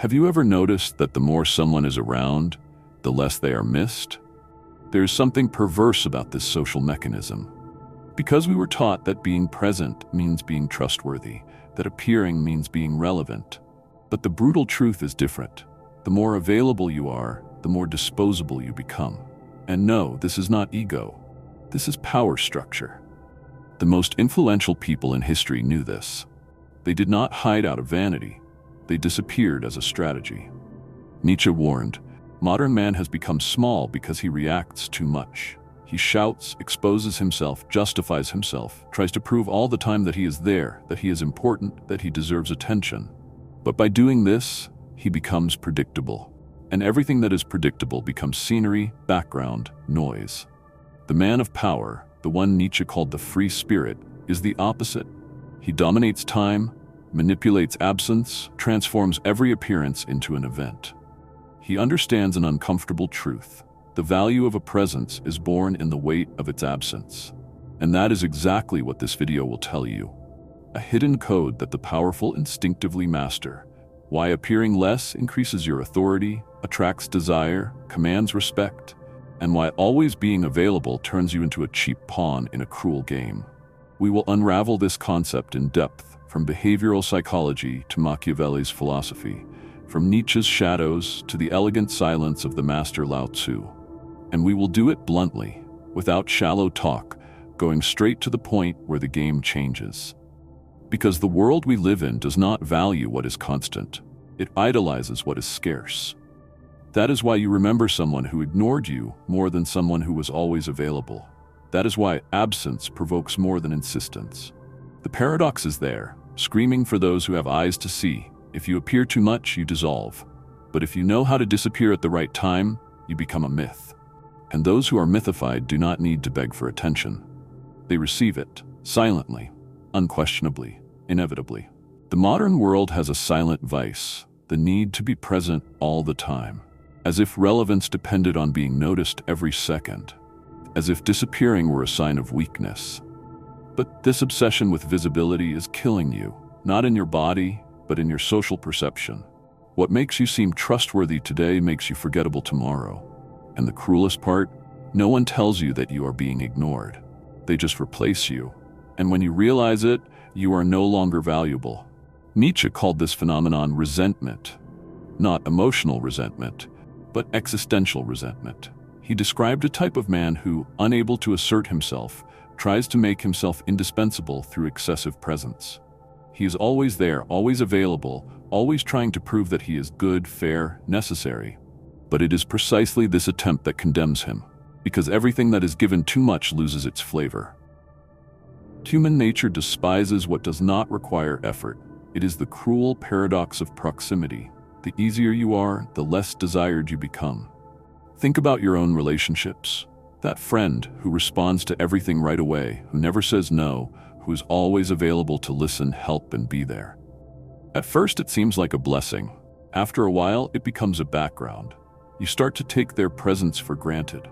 Have you ever noticed that the more someone is around, the less they are missed? There is something perverse about this social mechanism. Because we were taught that being present means being trustworthy, that appearing means being relevant. But the brutal truth is different. The more available you are, the more disposable you become. And no, this is not ego. This is power structure. The most influential people in history knew this. They did not hide out of vanity. They disappeared as a strategy. Nietzsche warned, "Modern man has become small because he reacts too much. He shouts, exposes himself, justifies himself, tries to prove all the time that he is there, that he is important, that he deserves attention. But by doing this, he becomes predictable. And everything that is predictable becomes scenery, background, noise." The man of power, the one Nietzsche called the free spirit, is the opposite. He dominates time, manipulates absence, transforms every appearance into an event. He understands an uncomfortable truth. The value of a presence is born in the weight of its absence. And that is exactly what this video will tell you. A hidden code that the powerful instinctively master. Why appearing less increases your authority, attracts desire, commands respect, and why always being available turns you into a cheap pawn in a cruel game. We will unravel this concept in depth, from behavioral psychology to Machiavelli's philosophy, from Nietzsche's shadows to the elegant silence of the master Lao Tzu. And we will do it bluntly, without shallow talk, going straight to the point where the game changes. Because the world we live in does not value what is constant. It idolizes what is scarce. That is why you remember someone who ignored you more than someone who was always available. That is why absence provokes more than insistence. The paradox is there, screaming for those who have eyes to see. If you appear too much, you dissolve. But if you know how to disappear at the right time, you become a myth. And those who are mythified do not need to beg for attention. They receive it, silently, unquestionably, inevitably. The modern world has a silent vice, the need to be present all the time, as if relevance depended on being noticed every second, as if disappearing were a sign of weakness. But this obsession with visibility is killing you, not in your body, but in your social perception. What makes you seem trustworthy today makes you forgettable tomorrow. And the cruelest part, no one tells you that you are being ignored. They just replace you. And when you realize it, you are no longer valuable. Nietzsche called this phenomenon resentment. Not emotional resentment, but existential resentment. He described a type of man who, unable to assert himself, tries to make himself indispensable through excessive presence. He is always there, always available, always trying to prove that he is good, fair, necessary. But it is precisely this attempt that condemns him, because everything that is given too much loses its flavor. Human nature despises what does not require effort. It is the cruel paradox of proximity. The easier you are, the less desired you become. Think about your own relationships. That friend who responds to everything right away, who never says no, who is always available to listen, help, and be there. At first, it seems like a blessing. After a while, it becomes a background. You start to take their presence for granted.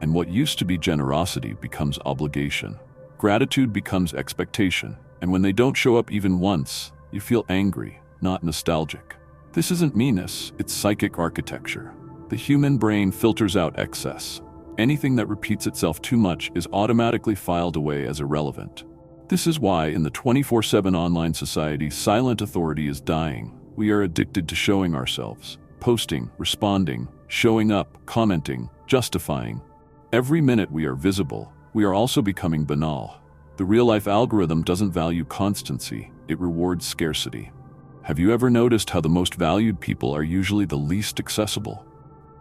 And what used to be generosity becomes obligation. Gratitude becomes expectation. And when they don't show up even once, you feel angry, not nostalgic. This isn't meanness, it's psychic architecture. The human brain filters out excess. Anything that repeats itself too much is automatically filed away as irrelevant. This is why, in the 24/7 online society, silent authority is dying. We are addicted to showing ourselves, posting, responding, showing up, commenting, justifying. Every minute we are visible, we are also becoming banal. The real-life algorithm doesn't value constancy, it rewards scarcity. Have you ever noticed how the most valued people are usually the least accessible?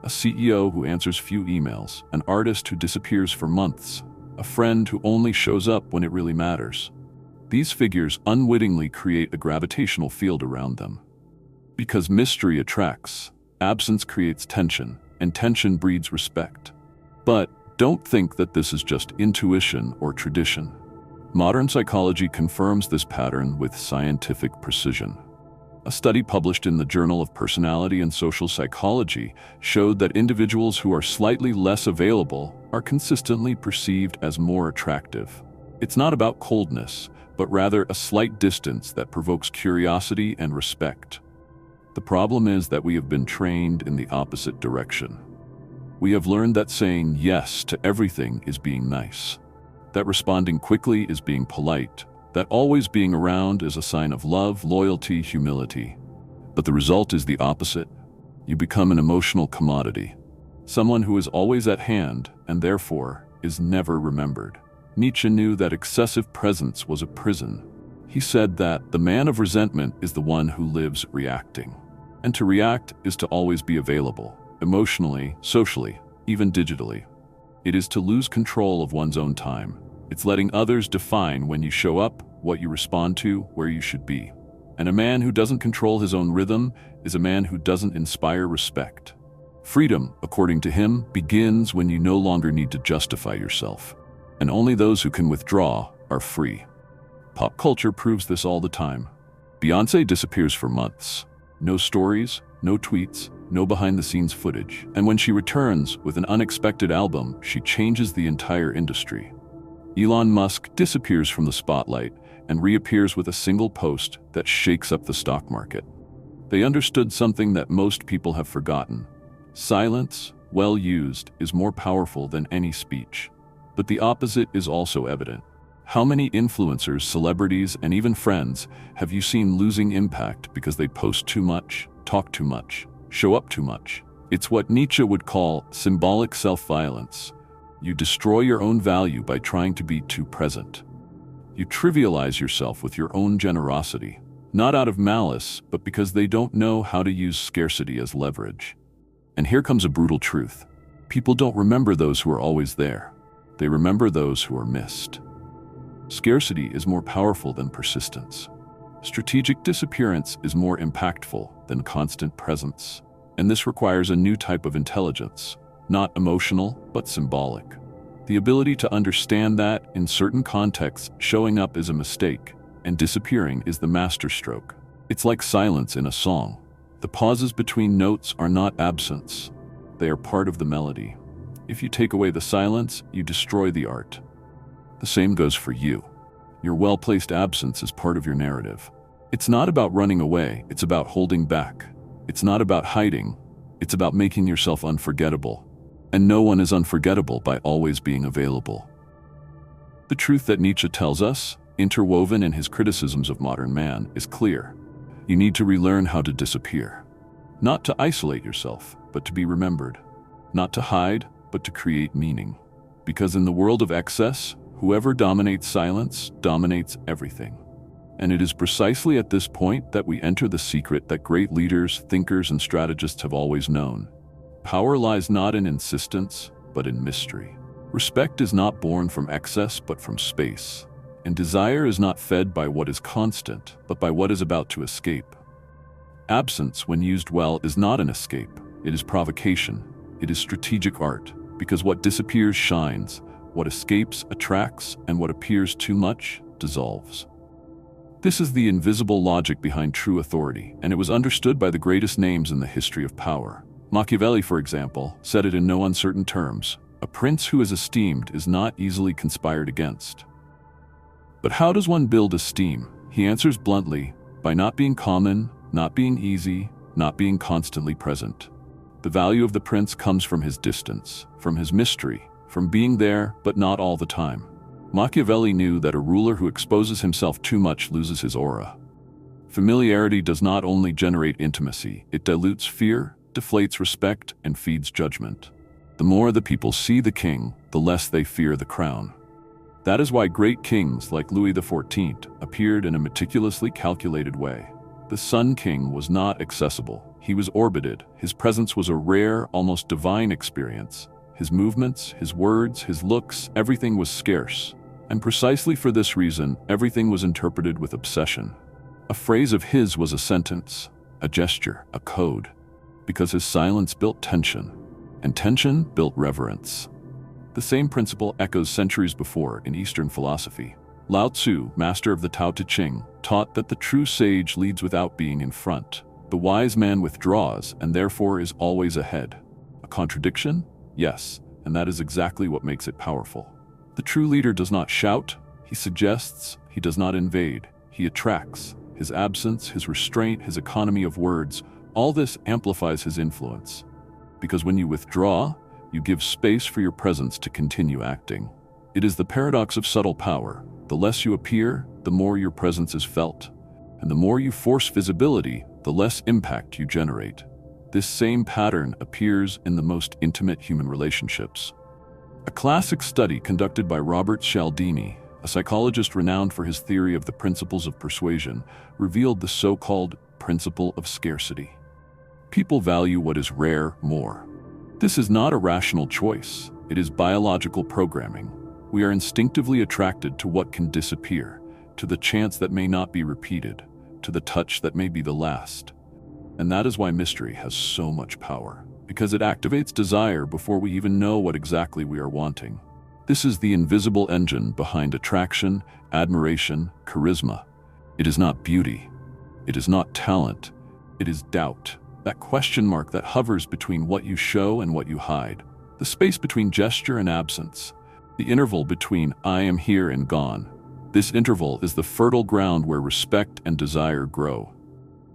A CEO who answers few emails, an artist who disappears for months, a friend who only shows up when it really matters. These figures unwittingly create a gravitational field around them. Because mystery attracts, absence creates tension, and tension breeds respect. But don't think that this is just intuition or tradition. Modern psychology confirms this pattern with scientific precision. A study published in the Journal of Personality and Social Psychology showed that individuals who are slightly less available are consistently perceived as more attractive. It's not about coldness, but rather a slight distance that provokes curiosity and respect. The problem is that we have been trained in the opposite direction. We have learned that saying yes to everything is being nice, that responding quickly is being polite, that always being around is a sign of love, loyalty, humility. But the result is the opposite. You become an emotional commodity, someone who is always at hand and therefore is never remembered. Nietzsche knew that excessive presence was a prison. He said that the man of resentment is the one who lives reacting. And to react is to always be available, emotionally, socially, even digitally. It is to lose control of one's own time. It's letting others define when you show up, what you respond to, where you should be. And a man who doesn't control his own rhythm is a man who doesn't inspire respect. Freedom, according to him, begins when you no longer need to justify yourself. And only those who can withdraw are free. Pop culture proves this all the time. Beyoncé disappears for months. No stories, no tweets, no behind-the-scenes footage. And when she returns with an unexpected album, she changes the entire industry. Elon Musk disappears from the spotlight and reappears with a single post that shakes up the stock market. They understood something that most people have forgotten. Silence, well used, is more powerful than any speech. But the opposite is also evident. How many influencers, celebrities, and even friends have you seen losing impact because they post too much, talk too much, show up too much? It's what Nietzsche would call symbolic self-violence. You destroy your own value by trying to be too present. You trivialize yourself with your own generosity, not out of malice, but because they don't know how to use scarcity as leverage. And here comes a brutal truth. People don't remember those who are always there. They remember those who are missed. Scarcity is more powerful than persistence. Strategic disappearance is more impactful than constant presence. And this requires a new type of intelligence, not emotional, but symbolic. The ability to understand that, in certain contexts, showing up is a mistake, and disappearing is the masterstroke. It's like silence in a song. The pauses between notes are not absence. They are part of the melody. If you take away the silence, you destroy the art. The same goes for you. Your well-placed absence is part of your narrative. It's not about running away, it's about holding back. It's not about hiding, it's about making yourself unforgettable. And no one is unforgettable by always being available. The truth that Nietzsche tells us, interwoven in his criticisms of modern man, is clear. You need to relearn how to disappear. Not to isolate yourself, but to be remembered. Not to hide, but to create meaning. Because in the world of excess, whoever dominates silence dominates everything. And it is precisely at this point that we enter the secret that great leaders, thinkers, and strategists have always known. Power lies not in insistence, but in mystery. Respect is not born from excess, but from space. And desire is not fed by what is constant, but by what is about to escape. Absence, when used well, is not an escape. It is provocation. It is strategic art, because what disappears shines. What escapes attracts, and what appears too much dissolves. This is the invisible logic behind true authority, and it was understood by the greatest names in the history of power. Machiavelli, for example, said it in no uncertain terms: a prince who is esteemed is not easily conspired against. But how does one build esteem? He answers bluntly, by not being common, not being easy, not being constantly present. The value of the prince comes from his distance, from his mystery, from being there, but not all the time. Machiavelli knew that a ruler who exposes himself too much loses his aura. Familiarity does not only generate intimacy, it dilutes fear, deflates respect, and feeds judgment. The more the people see the king, the less they fear the crown. That is why great kings like Louis XIV appeared in a meticulously calculated way. The Sun King was not accessible. He was orbited. His presence was a rare, almost divine experience. His movements, his words, his looks, everything was scarce. And precisely for this reason, everything was interpreted with obsession. A phrase of his was a sentence, a gesture, a code, because his silence built tension, and tension built reverence. The same principle echoes centuries before in Eastern philosophy. Lao Tzu, master of the Tao Te Ching, taught that the true sage leads without being in front. The wise man withdraws and therefore is always ahead. A contradiction? Yes, and that is exactly what makes it powerful. The true leader does not shout, he suggests, he does not invade, he attracts. His absence, his restraint, his economy of words, All this amplifies his influence, because when you withdraw, you give space for your presence to continue acting. It is the paradox of subtle power. The less you appear, the more your presence is felt, and the more you force visibility, the less impact you generate. This same pattern appears in the most intimate human relationships. A classic study conducted by Robert Cialdini, a psychologist renowned for his theory of the principles of persuasion, revealed the so-called principle of scarcity. People value what is rare more. This is not a rational choice. It is biological programming. We are instinctively attracted to what can disappear, to the chance that may not be repeated, to the touch that may be the last. And that is why mystery has so much power, because it activates desire before we even know what exactly we are wanting. This is the invisible engine behind attraction, admiration, charisma. It is not beauty. It is not talent. It is doubt. That question mark that hovers between what you show and what you hide. The space between gesture and absence. The interval between I am here and gone. This interval is the fertile ground where respect and desire grow.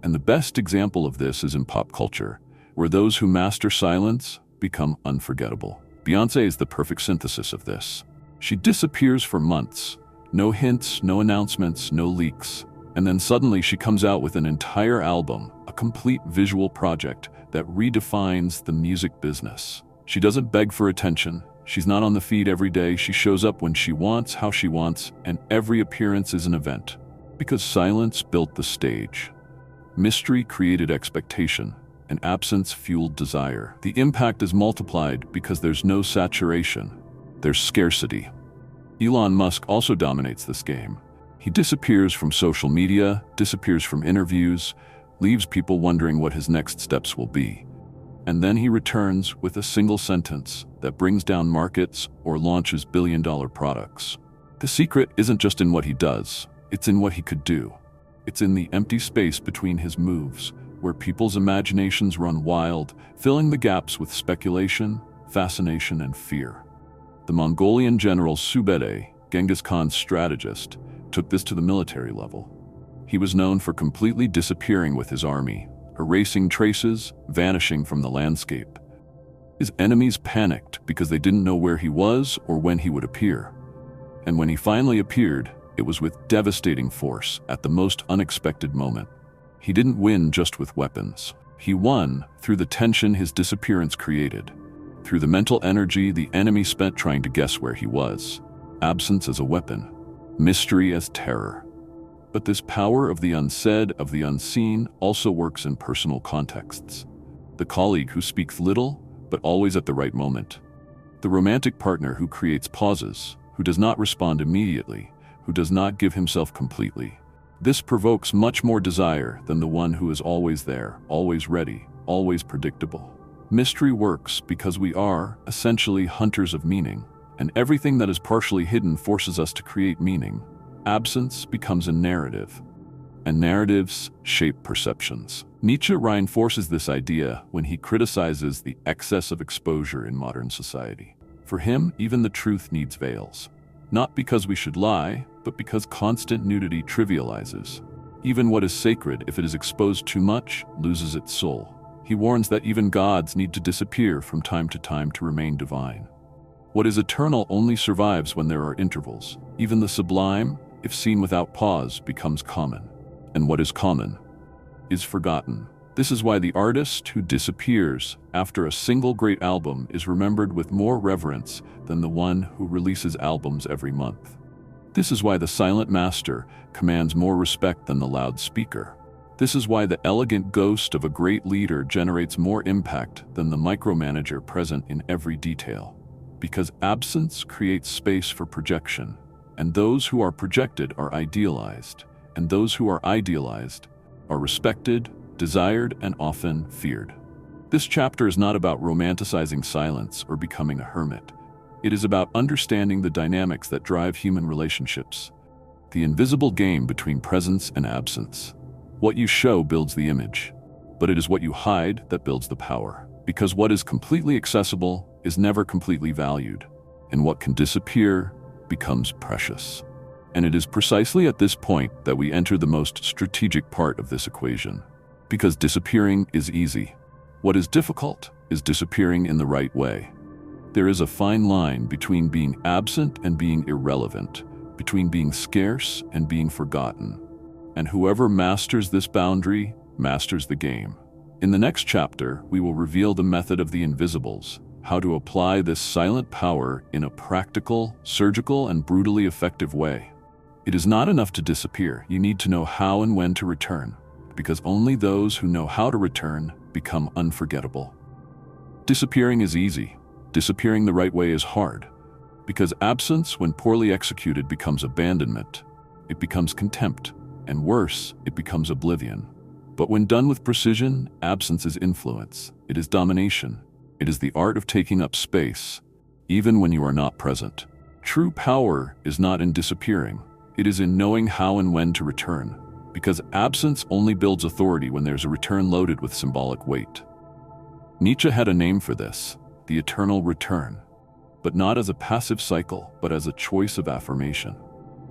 And the best example of this is in pop culture, where those who master silence become unforgettable. Beyoncé is the perfect synthesis of this. She disappears for months. No hints, no announcements, no leaks. And then suddenly she comes out with an entire album, a complete visual project that redefines the music business. She doesn't beg for attention. She's not on the feed every day. She shows up when she wants, how she wants, and every appearance is an event. Because silence built the stage. Mystery created expectation, and absence fueled desire. The impact is multiplied because there's no saturation. There's scarcity. Elon Musk also dominates this game. He disappears from social media, disappears from interviews, leaves people wondering what his next steps will be. And then he returns with a single sentence that brings down markets or launches billion-dollar products. The secret isn't just in what he does, it's in what he could do. It's in the empty space between his moves, where people's imaginations run wild, filling the gaps with speculation, fascination, and fear. The Mongolian general Subedai, Genghis Khan's strategist, took this to the military level. He was known for completely disappearing with his army, erasing traces, vanishing from the landscape. His enemies panicked because they didn't know where he was or when he would appear. And when he finally appeared, it was with devastating force at the most unexpected moment. He didn't win just with weapons. He won through the tension his disappearance created, through the mental energy the enemy spent trying to guess where he was. Absence as a weapon. Mystery as terror. But this power of the unsaid, of the unseen, also works in personal contexts. The colleague who speaks little, but always at the right moment. The romantic partner who creates pauses, who does not respond immediately, who does not give himself completely. This provokes much more desire than the one who is always there, always ready, always predictable. Mystery works because we are, essentially, hunters of meaning. And everything that is partially hidden forces us to create meaning. Absence becomes a narrative, and narratives shape perceptions. Nietzsche reinforces this idea when he criticizes the excess of exposure in modern society. For him, even the truth needs veils. Not because we should lie, but because constant nudity trivializes. Even what is sacred, if it is exposed too much, loses its soul. He warns that even gods need to disappear from time to remain divine. What is eternal only survives when there are intervals. Even the sublime, if seen without pause, becomes common. And what is common is forgotten. This is why the artist who disappears after a single great album is remembered with more reverence than the one who releases albums every month. This is why the silent master commands more respect than the loud speaker. This is why the elegant ghost of a great leader generates more impact than the micromanager present in every detail. Because absence creates space for projection, and those who are projected are idealized, and those who are idealized are respected, desired, and often feared. This chapter is not about romanticizing silence or becoming a hermit. It is about understanding the dynamics that drive human relationships, the invisible game between presence and absence. What you show builds the image, but it is what you hide that builds the power. Because what is completely accessible is never completely valued, and what can disappear becomes precious. And it is precisely at this point that we enter the most strategic part of this equation. Because disappearing is easy. What is difficult is disappearing in the right way. There is a fine line between being absent and being irrelevant, between being scarce and being forgotten. And whoever masters this boundary masters the game. In the next chapter, we will reveal the method of the invisibles, how to apply this silent power in a practical, surgical, and brutally effective way. It is not enough to disappear. You need to know how and when to return, because only those who know how to return become unforgettable. Disappearing is easy. Disappearing the right way is hard, because absence, when poorly executed, becomes abandonment. It becomes contempt, and worse, it becomes oblivion. But when done with precision, absence is influence. It is domination. It is the art of taking up space, even when you are not present. True power is not in disappearing. It is in knowing how and when to return, because absence only builds authority when there's a return loaded with symbolic weight. Nietzsche had a name for this, the eternal return, but not as a passive cycle, but as a choice of affirmation.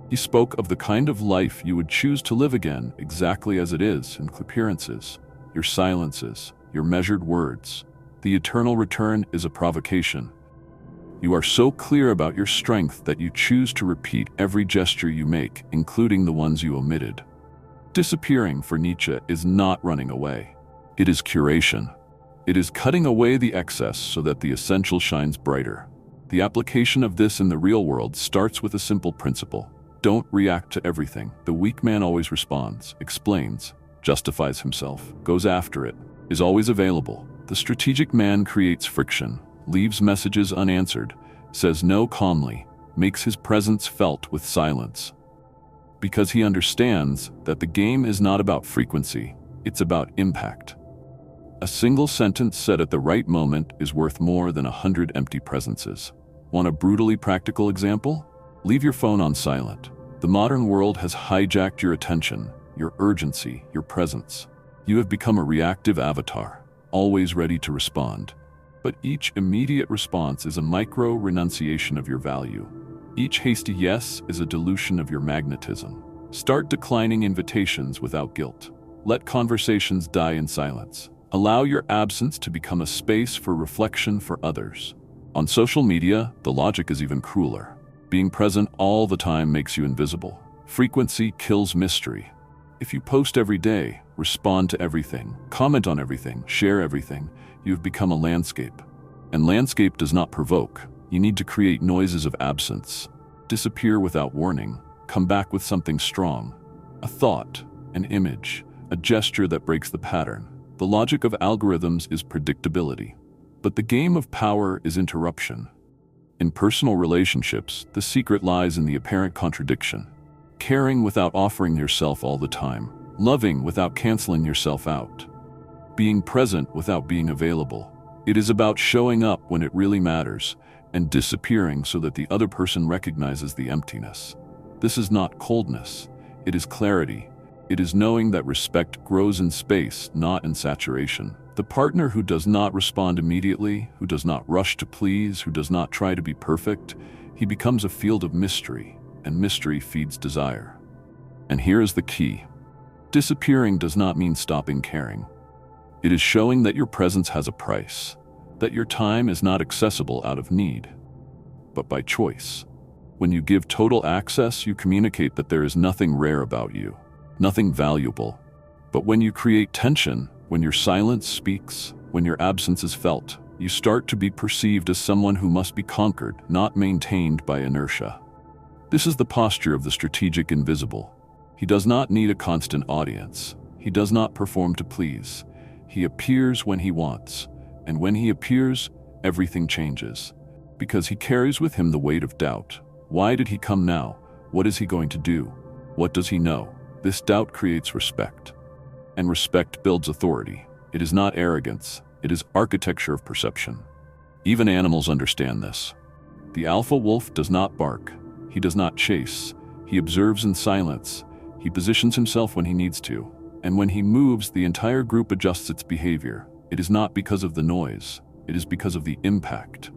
He spoke of the kind of life you would choose to live again exactly as it is in appearances, your silences, your measured words. The eternal return is a provocation. You are so clear about your strength that you choose to repeat every gesture you make, including the ones you omitted. Disappearing for Nietzsche is not running away. It is curation. It is cutting away the excess so that the essential shines brighter. The application of this in the real world starts with a simple principle. Don't react to everything. The weak man always responds, explains, justifies himself, goes after it, is always available. The strategic man creates friction, leaves messages unanswered, says no calmly, makes his presence felt with silence. Because he understands that the game is not about frequency, it's about impact. A single sentence said at the right moment is worth more than 100 empty presences. Want a brutally practical example? Leave your phone on silent. The modern world has hijacked your attention, your urgency, your presence. You have become a reactive avatar, always ready to respond. But each immediate response is a micro-renunciation of your value. Each hasty yes is a dilution of your magnetism. Start declining invitations without guilt. Let conversations die in silence. Allow your absence to become a space for reflection for others. On social media, the logic is even crueler. Being present all the time makes you invisible. Frequency kills mystery. If you post every day, respond to everything, comment on everything, share everything, you have become a landscape. And landscape does not provoke. You need to create noises of absence. Disappear without warning. Come back with something strong. A thought, an image, a gesture that breaks the pattern. The logic of algorithms is predictability. But the game of power is interruption. In personal relationships, the secret lies in the apparent contradiction. Caring without offering yourself all the time. Loving without canceling yourself out. Being present without being available. It is about showing up when it really matters and disappearing so that the other person recognizes the emptiness. This is not coldness. It is clarity. It is knowing that respect grows in space, not in saturation. The partner who does not respond immediately, who does not rush to please, who does not try to be perfect, he becomes a field of mystery, and mystery feeds desire. And here is the key. Disappearing does not mean stopping caring. It is showing that your presence has a price, that your time is not accessible out of need, but by choice. When you give total access, you communicate that there is nothing rare about you, nothing valuable. But when you create tension, when your silence speaks, when your absence is felt, you start to be perceived as someone who must be conquered, not maintained by inertia. This is the posture of the strategic invisible. He does not need a constant audience. He does not perform to please. He appears when he wants, and when he appears, everything changes. Because he carries with him the weight of doubt. Why did he come now? What is he going to do? What does he know? This doubt creates respect. And respect builds authority. It is not arrogance. It is architecture of perception. Even animals understand this. The alpha wolf does not bark. He does not chase. He observes in silence. He positions himself when he needs to. And when he moves, the entire group adjusts its behavior. It is not because of the noise. It is because of the impact.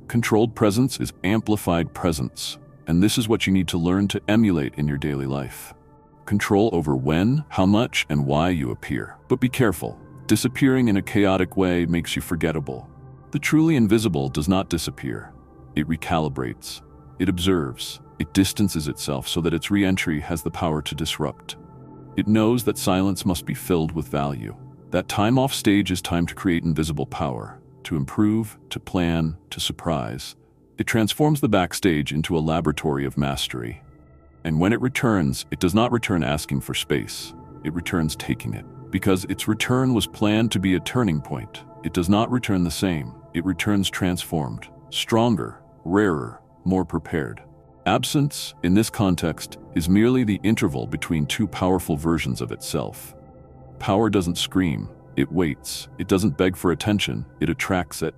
Controlled presence is amplified presence. And this is what you need to learn to emulate in your daily life. control over when, how much, and why you appear. But be careful. Disappearing in a chaotic way makes you forgettable. The truly invisible does not disappear. It recalibrates. It observes. It distances itself so that its re-entry has the power to disrupt. It knows that silence must be filled with value. That time off stage is time to create invisible power, to improve, to plan, to surprise. It transforms the backstage into a laboratory of mastery. And when it returns, it does not return asking for space. It returns taking it. Because its return was planned to be a turning point. It does not return the same. It returns transformed, stronger, rarer, more prepared. Absence, in this context, is merely the interval between two powerful versions of itself. Power doesn't scream, it waits. It doesn't beg for attention, it attracts it.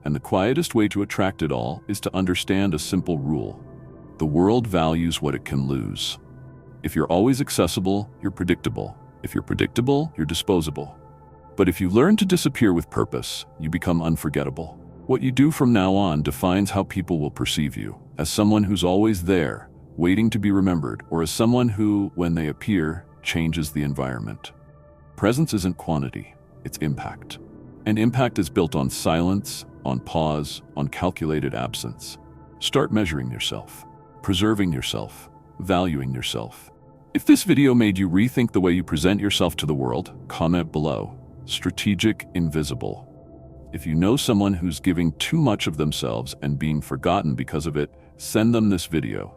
And the quietest way to attract it all is to understand a simple rule. The world values what it can lose. If you're always accessible, you're predictable. If you're predictable, you're disposable. But if you learn to disappear with purpose, you become unforgettable. What you do from now on defines how people will perceive you, as someone who's always there, waiting to be remembered, or as someone who, when they appear, changes the environment. Presence isn't quantity, it's impact. And impact is built on silence, on pause, on calculated absence. Start measuring yourself, preserving yourself, valuing yourself. If this video made you rethink the way you present yourself to the world, comment below. Strategic invisible. If you know someone who's giving too much of themselves and being forgotten because of it, send them this video.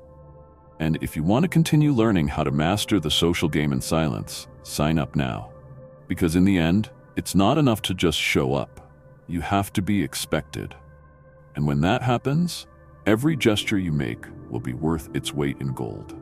And if you want to continue learning how to master the social game in silence, sign up now. Because in the end, it's not enough to just show up. You have to be expected. And when that happens, every gesture you make will be worth its weight in gold.